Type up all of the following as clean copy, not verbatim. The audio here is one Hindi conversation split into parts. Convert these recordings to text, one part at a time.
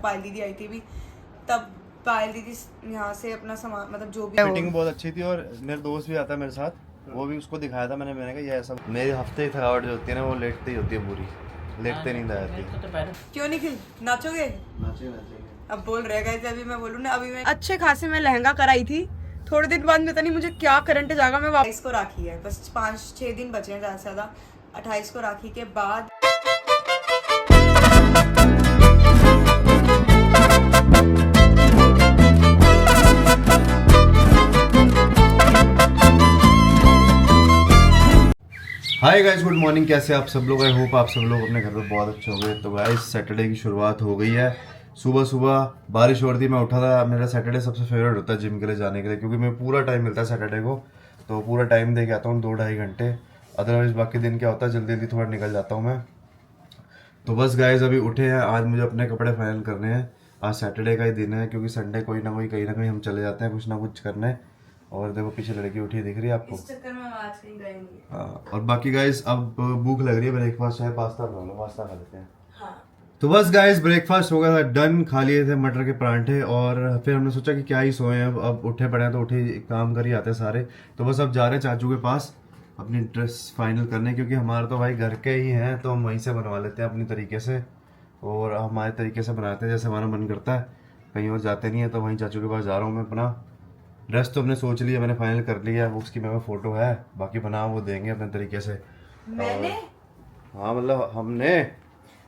पायल दीदी आई थी भी, तब पायल दीदी यहाँ से अपना सामान मतलब जो भी मीटिंग बहुत अच्छी थी और मेरे दोस्त भी आता है मेरे साथ, वो भी उसको दिखाया था मैंने कहा ये ऐसा मेरी हफ्ते की थकावट जो होती है ना वो लेटती ही होती है पूरी, लेटते नहीं जाती। क्यों निखिल नाचोगे? नाचेंगे अब बोल रहे गए अभी मैं बोलूँ ना, अभी मैं अच्छे खासे मैं लहंगा कराई थी, थोड़े दिन बाद पता नहीं मुझे क्या करंट जागा। मैं 28 को राखी है, बस 5-6 दिन बचे हैं ज़्यादा से ज़्यादा। 28 को राखी के बाद हाय गाइस, गुड मॉर्निंग। कैसे आप सब लोग? आई होप आप सब लोग अपने घर पे बहुत अच्छे हो गए। तो गाइस सैटरडे की शुरुआत हो गई है। सुबह सुबह बारिश हो रही थी, मैं उठा था। मेरा सैटरडे सबसे फेवरेट होता है जिम के लिए जाने के लिए, क्योंकि मैं पूरा टाइम मिलता है सैटरडे को, तो पूरा टाइम दे के आता हूँ 2-2.5 घंटे। अदरवाइज बाकी दिन क्या होता है, जल्दी जल्दी थोड़ा निकल जाता हूँ मैं। तो बस गाइस अभी उठे हैं, आज मुझे अपने कपड़े फाइनल करने हैं। आज सैटरडे का ही दिन है, क्योंकि संडे कोई ना कोई कहीं ना कहीं हम चले जाते हैं कुछ ना कुछ करने। और देखो पीछे लड़की उठी दिख रही है आपको। इस चक्कर में आज कहीं गए नहीं। हाँ, और बाकी गाइस अब भूख लग रही है, ब्रेकफास्ट है, पास्ता बना लो, पास्ता खा लेते हैं। हाँ। तो बस गाइस ब्रेकफास्ट हो गया था डन, खा लिए थे मटर के परांठे, और फिर हमने सोचा कि क्या ही सोए, अब उठे पड़े हैं तो उठे काम कर ही आते हैं सारे। तो बस अब जा रहे हैं चाचू के पास अपनी ड्रेस फाइनल करने, क्योंकि हमारे तो भाई घर के ही हैं, तो हम वहीं से बनवा लेते हैं अपनी तरीके से, और हमारे तरीके से बनाते हैं जैसे हमारा मन करता है, कहीं और जाते नहीं है। तो वहीं चाचू के पास जा रहा हूँ मैं। अपना ड्रेस तो हमने सोच लिया, मैंने फाइनल कर लिया है, उसकी मेरे फोटो है, बाकी बना वो देंगे अपने तरीके से। मैंने हाँ मतलब हमने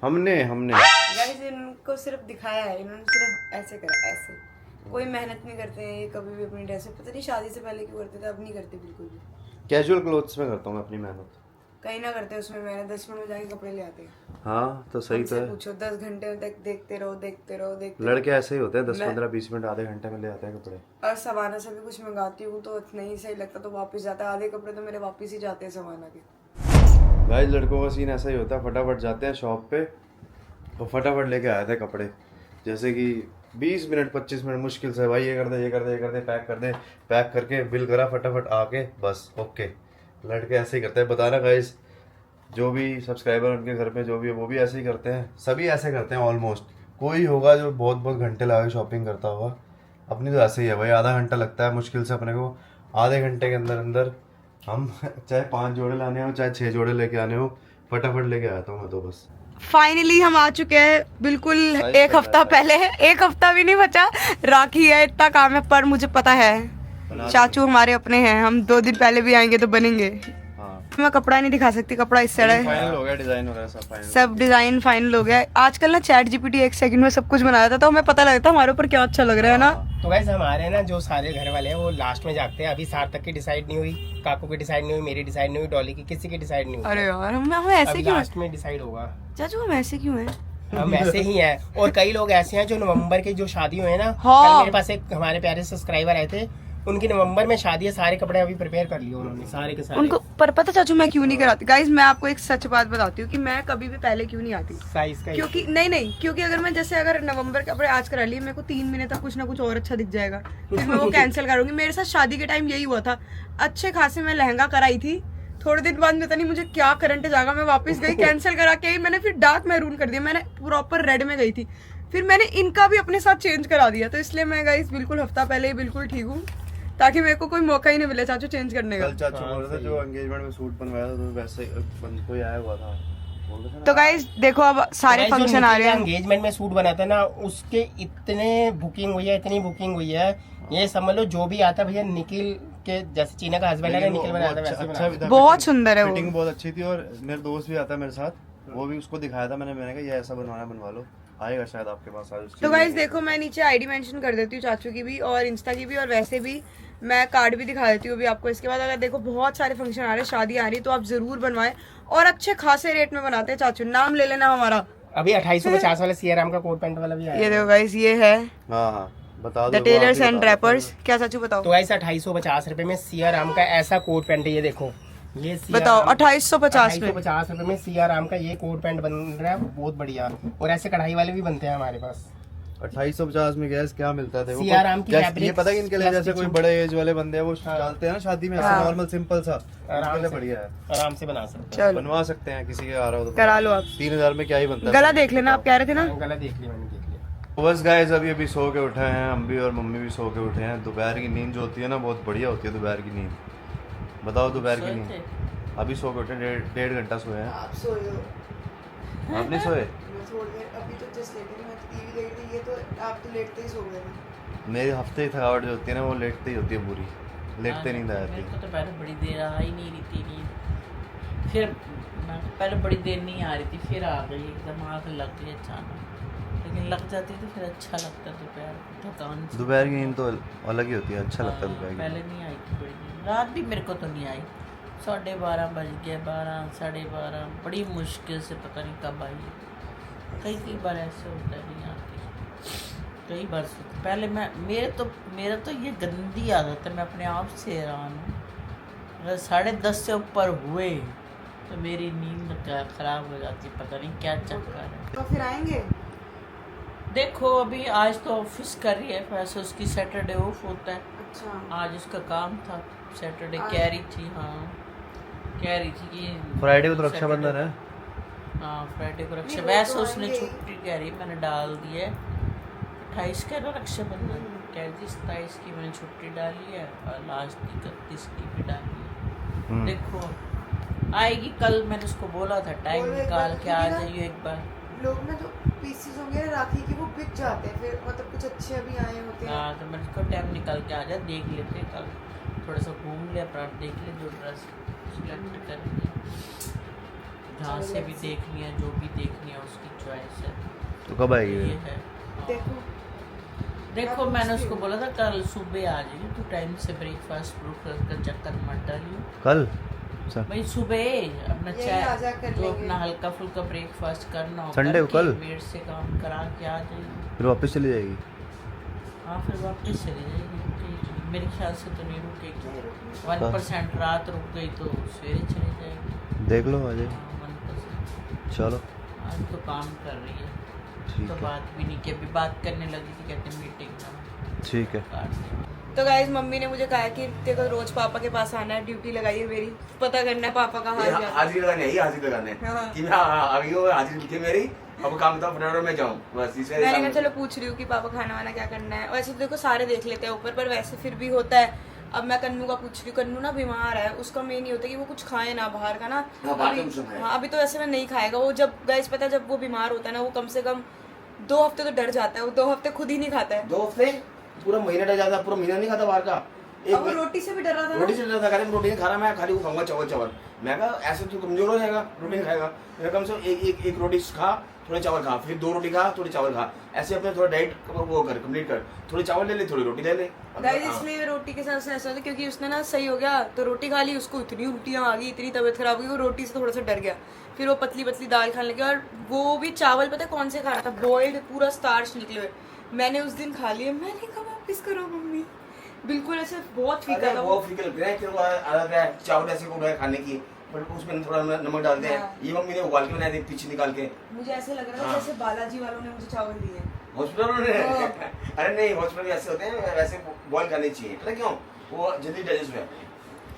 हमने हमने गाइस इनको सिर्फ दिखाया है, इन्होंने सिर्फ ऐसे करा, ऐसे। कोई मेहनत नहीं करते हैं ये कभी भी अपनी ड्रेस में। पता नहीं शादी से पहले क्यों करते थे, अब नहीं करते बिल्कुल भी। कैजुअल क्लोथ्स में करता हूँ मैं अपनी मेहनत, कहीं ना करते उसमें मैंने 10 मिनट में जाके कपड़े ले आते हैं। हाँ तो सही तो है। पूछो 10 घंटे तक देखते रहो देखते रहो देखते लड़के ऐसे ही होते हैं, 10-15-20 मिनट आधे घंटे में ले आते हैं कपड़े। और सवाना से भी कुछ मंगाती हूँ तो नहीं सही लगता तो वापस जाता है। आधे कपड़े तो मेरे वापस ही जाते हैं सवाना के। गाइस लड़कों का सीन ऐसा ही होता है, फटाफट जाते हैं शॉप पे और फटाफट लेके आए थे कपड़े, जैसे कि 20 मिनट 25 मिनट मुश्किल से, भाई ये कर दे ये कर दे ये कर दे, पैक कर दे, पैक करके बिल करा, फटाफट आके बस ओके। लड़के ऐसे ही करते हैं। बताना गाइस, जो भी सब्सक्राइबर उनके घर पे जो भी है वो भी ऐसे ही करते हैं, सभी ऐसे करते हैं ऑलमोस्ट। कोई होगा जो बहुत बहुत घंटे लगा के शॉपिंग करता होगा, अपनी तो ऐसे ही है भाई। आधा घंटा लगता है मुश्किल से अपने को, आधे घंटे के अंदर अंदर हम चाहे 5 जोड़े लाने हो चाहे 6 जोड़े लेके आने हो, फटाफट लेके आता हूँ मैं तो बस। फाइनली हम आ चुके हैं, बिल्कुल एक हफ्ता पहले है, एक हफ्ता भी नहीं बचा, राखी है, इतना काम है। पर मुझे पता है चाचू हमारे अपने हैं, हम 2 दिन पहले भी आएंगे तो बनेंगे। मैं कपड़ा नहीं दिखा सकती, कपड़ा इस साइड है, फाइनल हो गया, डिजाइन वगैरह सब फाइनल, सब डिजाइन फाइनल हो गया। आजकल ना चैट जीपीटी 1 सेकंड में सब कुछ बना देता, तो हमें पता लगता है हमारे ऊपर क्या अच्छा लग रहा है ना। तो गाइस हमारे ना जो सारे घर वाले हैं वो लास्ट में जागते हैं। अभी सार्थक की डिसाइड नहीं हुई, काकू की डिसाइड नहीं हुई, मेरी डिसाइड नहीं हुई, डॉली की, किसी की डिसाइड नहीं हुई। अरे यार हम ऐसे क्यों लास्ट में डिसाइड होगा। चाचू हम ऐसे क्यों हैं? हम ऐसे ही हैं। और कई लोग ऐसे हैं जो नवंबर की जो शादी हुए हैं ना, हाँ। कल मेरे पास एक हमारे प्यारे सब्सक्राइबर आए थे, उनकी नवंबर में शादी है, सारे कपड़े अभी प्रिपेयर कर लिए उन्होंने सारे के सारे। उनको पर पता चाचू मैं क्यों नहीं कराती? गाइस मैं आपको एक सच बात बताती हूँ कि मैं कभी भी पहले क्यों नहीं आती, साइज का क्योंकि नहीं क्योंकि अगर मैं जैसे अगर नवंबर कपड़े आज करा लिए, मेरे को 3 महीने तक कुछ ना कुछ और अच्छा दिख जाएगा, फिर मैं वो कैंसिल करूंगी। मेरे साथ शादी के टाइम यही हुआ था, अच्छे खासे मैं लहंगा कराई थी, थोड़े दिन बाद पता नहीं मुझे क्या करंट जागा, मैं वापस गई, कैंसिल करा के मैंने फिर डार्क मैरून कर दिया, मैंने प्रॉपर रेड में गई थी, फिर मैंने इनका भी अपने साथ चेंज करा दिया। तो इसलिए मैं गाइस बिल्कुल हफ्ता पहले ही बिल्कुल ठीक हूँ, ताकि मेरे को कोई मौका ही नहीं मिले चाचू चेंज करने का। कल चाचू बोल रहे थे जो एंगेजमेंट में सूट बनवाया था, तो वैसे कोई आया हुआ था, बोल रहे थे ना। तो गाइस देखो अब सारे फंक्शन आ रहे हैं। एंगेजमेंट में सूट बनाता है ना, उसके इतने बुकिंग हुई है, इतनी बुकिंग हुई है, ये समझ लो जो भी आता है भैया निखिल के, जैसे चीना का हस्बैंड है निखिल बनाता है वैसे बनाता है। बहुत सुंदर है वो, फिटिंग बहुत अच्छी थी, और मेरे दोस्त भी आता है मेरे साथ, वो भी उसको दिखाया था मैंने कहा ये ऐसा बनवाना बनवा लो, आएगा शायद आपके पास आज। तो गाइस देखो मैं नीचे आईडी मेंशन कर देती हूँ चाचू की भी और इंस्टा की भी, और वैसे भी मैं कार्ड भी दिखा देती हूँ अभी आपको। इसके बाद अगर देखो बहुत सारे फंक्शन आ रहे हैं, शादी आ रही है, तो आप जरूर बनवाएं, और अच्छे खासे रेट में बनाते हैं चाचू, नाम ले लेना हमारा। अभी 2850 वाला सीआराम का कोट पैंट वाला भी आया ये देखो गाइस, ये है हाँ बता दो, द टेलर्स एंड ड्रेपर्स। क्या चाचू बताओ? तो गाइस 2850 रुपए में सीआराम का ऐसा कोट पैंट है, ये देखो, ये बताओ 2850 में 2850 रुपए में सीआराम का ये कोट पैंट बन रहा है, बहुत बढ़िया। और ऐसे कढ़ाई वाले भी बनते हैं हमारे पास। 2850 में गैस क्या मिलता है? सीआराम की ये पता है इनके लिए, जैसे कोई बड़े एज वाले बंदे हैं वो डालते हैं ना शादी में, ऐसा नॉर्मल सिंपल सा, आराम से बढ़िया है, आराम से बना सकते हैं, बनवा सकते हैं। किसी के आ रहा हो तो करा लो आप। 3000 में क्या ही बनता है। गला देख लेना, आप कह रहे थे ना। गला देख लिया मैंने, देख लिया। बस गाइस अभी सो के उठे हैं, हम भी और मम्मी भी सो के उठे हैं। दोपहर की नींद जो होती है ना बहुत बढ़िया होती है दोपहर की नींद। बताओ दोपहर की नींद। अभी सो के उठे, डेढ़ घंटा सोए हैं। आप सोए हो? आप नहीं सोए? मैं थोड़ी देर अभी तो जस्ट लेटी थी, मैं टीवी देख रही थी। ये तो आप तो लेटते ही सो गए ना। मेरी हफ्ते की थकावट जो होती है ना वो लेटते ही होती है पूरी, लेटते नींद आ जाती मेरे है। को तो पहले बड़ी देर आ ही नहीं रही थी नींद, फिर पहले बड़ी देर नहीं आ रही थी, फिर आ गई एकदम, आँख लग गई अचानक। लेकिन लग जाती तो फिर अच्छा लगता दोपहर, थकान से। दोपहर की नींद तो अलग ही होती है, अच्छा लगता है दोपहर की पहले नहीं आई थी बड़ी नींद, रात भी मेरे को तो नहीं आई। 12:30 बज गए, 12, 12:30, बड़ी मुश्किल से पता नहीं कब आई। कई बार ऐसे होता है नहीं आती, कई बार सोती। पहले मेरा तो ये गंदी आदत है, मैं अपने आप से हैरान हूँ। अगर 10:30 से ऊपर हुए तो मेरी नींद खराब हो जाती, पता नहीं क्या चक्कर है। तो फिर आएंगे? देखो अभी आज तो ऑफिस कर रही है, वैसे उसकी सैटरडे ऑफ होता है। अच्छा। आज उसका काम था, सैटरडे आज- कह रही थी, हाँ कह रही थी कि फ्राइडे को तो रक्षाबंधन है। हाँ फ्राइडे को रक्षा, नहीं, वो वैसे तो उसने आएंगे ही। छुट्टी कह रही, मैंने डाल दी है 28 का ना रक्षाबंधन, कह रही थी 27 की मैंने छुट्टी डाली है और लास्ट की 31 की भी डाली है। देखो आएगी कल, मैंने उसको बोला था टाइम बोलो एक निकाल बार, के आ क्योंकि ना जाइए एक बार। लोग ना जो पीसेस होंगे ना राखी के वो बिक जाते हैं, फिर मतलब कुछ अच्छे अभी आए होते हैं। हाँ तो मैंने उसको टाइम निकाल के आ जा, देख लेते हैं कल, थोड़ा सा घूम ले अपना, देख ले जो ड्रेस सिलेक्ट करनी है, जहाँ से भी देखनी है, जो भी देखनी है उसकी चॉइस है। तो कब आएगी? ये है। देखो देखो आप मैंने पूछती उसको हो? बोला था कल सुबह आ जाइए, तू टाइम से ब्रेकफास्ट कर चक्कर मत डालियो कल? अच्छा। भाई सुबह अपना यही चाय आ जा कर जो लेंगे। अपना हल्का फुल्का ब्रेकफास्ट करना हो संडे को करके कल? मेड से काम करा के आ जाइए। फिर वापस चली जाएगी? हाँ फिर वापस चली जाएगी, रुकेगी मेरे ख्याल से तो नहीं रुकेगी। 1% रात रुक गई तो सवेरे चली जाएगी। देख लो आ जाए। 1%। चलो आज तो काम कर रही है, ठीक तो है, बात भी नहीं की, अभी बात करने लगी थी, कहते मीटिंग में ठीक है। काट दें। तो गाइज मम्मी ने मुझे कहा कि तेरे को रोज पापा के पास आना है, ड्यूटी लगाई है मेरी, पता करना है पापा का हाल क्या है। हाजिर लगाने आई, हाजिर लगाने हाँ। कि मैं आ गई हूँ, हाजिर लिखी मेरी, अब काम था फटाफट में जाऊँ बस इसका मैंने काम कहा है। चलो पूछ रही हूँ कि पापा खाना वाना क्या करना है। वैसे तो देखो सारे देख लेते हैं ऊपर, पर वैसे फिर भी होता है। अब मैं कन्नू का पूछ रही हूँ, कन्नू ना बीमार है, उसका मेन नहीं होता कि वो कुछ खाए ना बाहर का ना। हाँ, बाहर का अभी कुछ ना खाए। हाँ अभी तो ऐसे में नहीं खाएगा वो। जब गाइस पता है जब वो बीमार होता है ना, वो कम से कम 2 हफ्ते तो डर जाता है, वो 2 हफ्ते खुद ही नहीं खाता है। 2 हफ्ते पूरा महीना डर जाता, पूरा महीना नहीं खाता बाहर का। अब वो रोटी से भी डर रहा था रोटी ना। से डरता, कहते रोटी नहीं खा रहा मैं, खाली वो खाऊंगा चावल। मैं कहा ऐसे तो कमजोर हो जाएगा, रोटी नहीं खाएगा। मैं कम से कम एक रोटी खा, थोड़े चावल खा, फिर 2 रोटी खा, थोड़े चावल खा, ऐसे अपने थोड़ा डाइट वो कर कंप्लीट कर, थोड़ी चावल ले ले, थोड़ी रोटी ले ले। गाइस हाँ। इसलिए रोटी के साथ से ऐसा होता है क्योंकि उसने ना सही हो गया तो रोटी खा ली, उसको इतनी उल्टियां आ गई, इतनी तबीयत खराब हुई, वो रोटी से थोड़ा सा डर गया। फिर वो पतली पतली दाल खाने लगे, और वो भी चावल पता है कौन से खा रहा था, बॉइल्ड, पूरा स्टार्च निकले हुए। मैंने उस दिन खा लिए, मैंने कहा वापिस करो मम्मी, बिल्कुल ऐसे बहुत फीका अरे था वो फीके लगते हैं, फिर वो आदत है चावल ऐसे को है खाने की, बट उसमें थोड़ा नमक डालते हैं। हाँ। ये मम्मी ने उबाल के बनाए थे पीछे निकाल के मुझे ऐसे लग रहा था हाँ। जैसे बालाजी वालों ने मुझे चावल दिए हैं। हॉस्पिटल में। हाँ। अरे नहीं, हॉस्पिटल में ऐसे होते हैं, वैसे बॉयल करने चाहिए, पता क्यों? वो जल्दी डाइजेस्ट हो जाते हैं।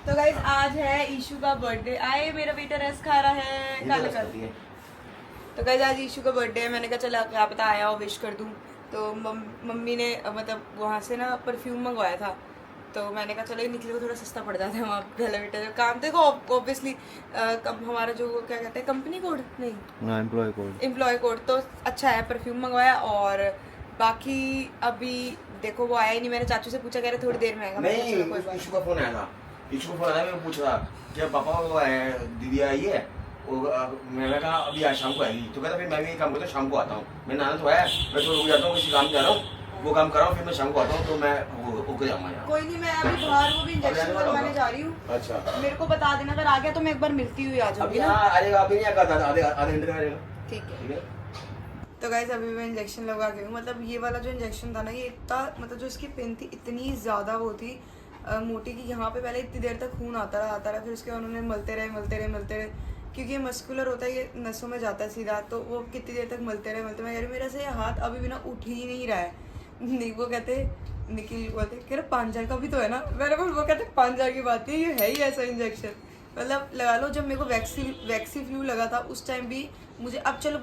तो गाइस आज है ईशू का बर्थडे, आए मेरा बेटा रस खा रहा है ये काले तो रस काले। खाती है। तो गाइस आज ईशू का बर्थडे है, मैंने कहा चला क्या पता आया हो विश कर दूं। तो मम्मी ने मतलब वहाँ से ना परफ्यूम मंगवाया था, तो मैंने कहा चलो ये निकले को थोड़ा सस्ता पड़ जाता है वहाँ पहले बेटा काम। देखो ऑब्वियसली हमारा जो क्या कहते हैं कंपनी कोड नहीं ना एम्प्लॉय कोड तो अच्छा है, परफ्यूम मंगवाया। और बाकी अभी देखो वो आया ही नहीं, मैंने चाचू से पूछा, कह रहे थोड़ी देर में आएगा। मैंने कहा, नहीं, चलो कोई बात ईशू का फोन आया था, ईशू का फोन आया, मैं पूछ रहा क्या पापा वो दीदी आई है, वो मैंने कहा अभी आज शाम को आएगी, तो कहता फिर मैं भी एक काम करता हूँ, शाम को आता हूँ। मैं नहाना तो है, मैं तो रुक जाता हूँ, किसी काम जा रहा हूँ, वो काम कर रहा हूँ, फिर मैं शाम को आता हूँ, तो मैं होके जाऊँगा यहाँ। कोई नहीं, मैं अभी बाहर वो भी इंजेक्शन लगवाने जा रही हूँ। अच्छा, मेरे को बता देना, अगर आ गया तो मैं एक बार मिलती हुई आ अभी जाऊंगी ना। यहाँ आएगा, अभी नहीं आएगा, आधे घंटे में आएगा, ठीक है। ठीक है। तो गाइस अभी मैं इंजेक्शन लगा गई हूँ। मतलब ये वाला जो इंजेक्शन था ना, ये इतना मतलब जो इसकी पिन थी इतनी ज़्यादा वो थी मोटी कि यहाँ पे पहले इतनी देर तक खून आता रहा, फिर उसके बाद उन्होंने मलते रहे, क्योंकि ये मस्कुलर होता है, ये नसों में जाता है सीधा, तो वो कितनी देर तक मलते रहे। मैं कह रही मेरा से हाथ अभी भी ना उठ ही नहीं रहा है। नहीं वो कहते निखिल बोलते कह रहे 5,000 का भी तो है ना, मैंने बोला वो कहते 5,000 की बात नहीं, ये है ही ऐसा इंजेक्शन। मतलब लगा लो जब मेरे को वैक्सी फ्लू लगा था उस टाइम भी मुझे, अब चलो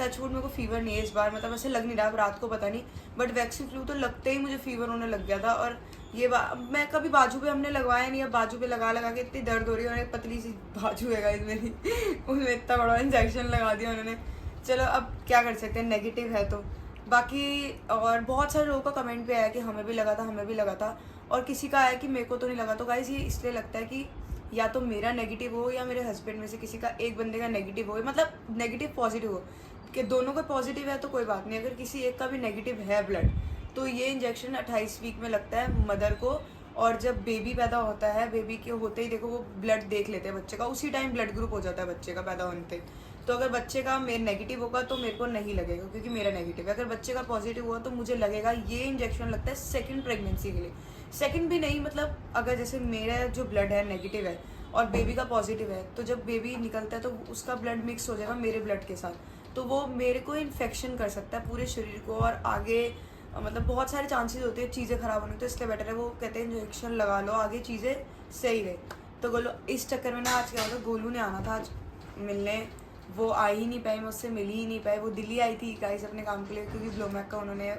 टचवुड मेरे को फीवर नहीं है इस बार, मतलब ऐसे लग नहीं रहा, अब रात को पता नहीं, बट वैक्सीन फ्लू तो लगते ही मुझे फीवर होने लग गया था। और ये मैं कभी बाजू पे हमने लगवाया नहीं, अब बाजू पे लगा लगा के इतनी दर्द हो रही है, और एक पतली सी बाजू है गाइस मेरी उसमें इतना बड़ा इंजेक्शन लगा दिया उन्होंने। चलो अब क्या कर सकते हैं, नेगेटिव है तो। बाकी और बहुत सारे लोगों का कमेंट पे आया कि हमें भी लगा था, हमें भी लगा था, और किसी का आया कि मेरे को तो नहीं लगा। तो गाइस ये इसलिए लगता है कि या तो मेरा नेगेटिव हो या मेरे हस्बैंड में से किसी का एक बंदे का नेगेटिव हो, मतलब नेगेटिव पॉजिटिव हो, कि दोनों का पॉजिटिव है तो कोई बात नहीं, अगर किसी एक का भी नेगेटिव है ब्लड, तो ये इंजेक्शन 28 वीक में लगता है मदर को। और जब बेबी पैदा होता है, बेबी के होते ही देखो वो ब्लड देख लेते हैं बच्चे का, उसी टाइम ब्लड ग्रुप हो जाता है बच्चे का पैदा होने तक। तो अगर बच्चे का मेरा नेगेटिव होगा तो मेरे को नहीं लगेगा क्योंकि मेरा नेगेटिव है, अगर बच्चे का पॉजिटिव हुआ तो मुझे लगेगा। ये इंजेक्शन लगता है सेकंड प्रेगनेंसी के लिए, सेकंड भी नहीं, मतलब अगर जैसे मेरा जो ब्लड है नेगेटिव है और बेबी का पॉजिटिव है, तो जब बेबी निकलता है तो उसका ब्लड मिक्स हो जाएगा मेरे ब्लड के साथ, तो वो मेरे को इन्फेक्शन कर सकता है पूरे शरीर को, और आगे मतलब बहुत सारे चांसेस होते हैं चीज़ें ख़राब होने, तो इसलिए बेटर है वो कहते हैं इंजेक्शन लगा लो, आगे चीज़ें सही रहे। तो गोलू इस चक्कर में ना आज क्या होता, गोलू ने आना था आज मिलने, वो आ ही नहीं पाई, मुझसे मिल ही नहीं पाई। वो दिल्ली आई थी गाइस अपने काम के लिए, क्योंकि ब्लोमैक का उन्होंने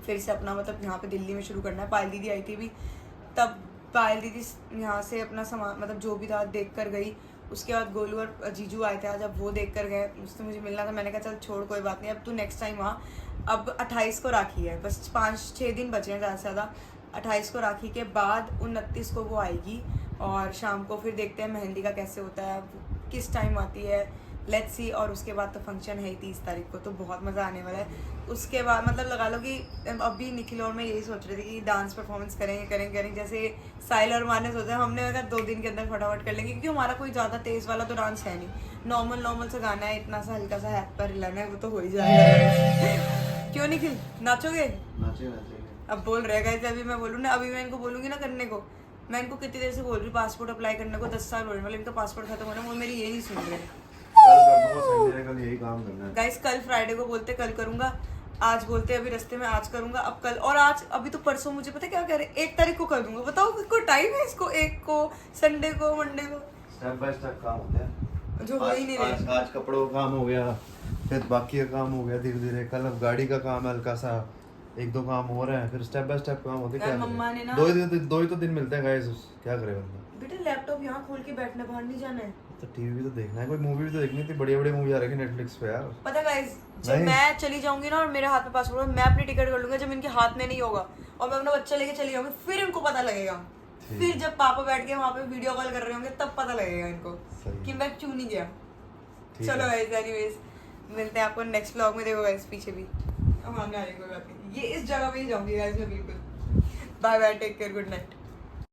फिर से अपना मतलब यहाँ पे दिल्ली में शुरू करना है। पायल दीदी आई थी भी, तब पायल दीदी यहाँ से अपना सामान मतलब जो भी था देख कर गई। उसके बाद गोलू और जीजू आए थे आज, अब वो देख कर गए, उससे मुझे मिलना था, मैंने कहा चल छोड़ कोई बात नहीं, अब तू नेक्स्ट टाइम वहाँ। अब 28 को राखी है, बस 5-6 दिन बचे हैं ज़्यादा से ज़्यादा। 28 को राखी के बाद 29 को वो आएगी, और शाम को फिर देखते हैं मेहंदी का कैसे होता है, किस टाइम आती है, लेट्स सी। और उसके बाद तो फंक्शन है ही 30 तारीख को, तो बहुत मज़ा आने वाला है। उसके बाद मतलब लगा लो कि अभी निखिल और मैं यही सोच रहे थे कि डांस परफॉर्मेंस करेंगे जैसे साहिल और माने सोचा, हमने अगर 2 दिन के अंदर फटाफट कर लेंगे, क्योंकि हमारा कोई ज़्यादा तेज़ वाला तो डांस है नहीं, नॉर्मल सा गाना है, इतना सा हल्का सा हैप पर हिलाना है, वो तो हो ही जाएगा। क्यों निखिल, नाचोगे? नाचे अब बोल रहे गाइस, अभी मैं बोलूँ ना, अभी मैं इनको बोलूँगी ना करने को, मैं इनको कितनी देर से बोल रही हूँ पासपोर्ट अप्लाई करने को, 10 साल होने वाले, इनका पासपोर्ट खत्म होना, वो मेरी ये नहीं सुन रहे। कल यही काम करना है गाइस कल फ्राइडे को बोलते कल करूंगा, आज बोलते अभी रास्ते में आज करूंगा, अब कल, और आज अभी तो परसों मुझे पता है क्या कह रहे, 1 तारीख को कर दूंगा। बताओ किसको टाइम है इसको, 1 को, संडे को, मंडे को, स्टेप बाय स्टेप काम होता है। जो हो ही नहीं रहे। आज कपड़ों का काम हो गया, फिर बाकी का काम हो गया धीरे धीरे, कल अब गाड़ी का काम है हल्का सा, 1-2 काम हो रहे हैं, फिर स्टेप बाय स्टेप काम होते हैं। कल मम्मा ने ना 2 ही तो दिन मिलते हैं गाइस, क्या करे बंदा। बेटा लैपटॉप यहाँ खोल के बैठना, बाहर नहीं जाना है। तो टीवी भी तो देखना है, कोई मूवी भी तो देखनी थी, बढ़िया बढ़िया मूवी आ रही है नेटफ्लिक्स पे यार। पता है गाइस, जब नहीं। मैं चली जाऊंगी ना और मेरे हाथ में पासपोर्ट होगा, मैं अपनी टिकट कर लूंगा, जब इनके हाथ में नहीं होगा और मैं अपना बच्चा लेके चली जाऊंगी, फिर इनको पता लगेगा। फिर जब पापा बैठ के वहाँ पे वीडियो कॉल कर रहे होंगे तब पता लगेगा इनको सही। कि मैं क्यों नहीं गया। ठीक चलो है। गाइस, एनीवेज मिलते हैं आपको नेक्स्ट व्लॉग में। देखो गाइस पीछे भी हम आने वाले कोई बात नहीं, ये इस जगह पे ही जाऊंगी गाइस मैं बिल्कुल। Bye bye, take care, good night.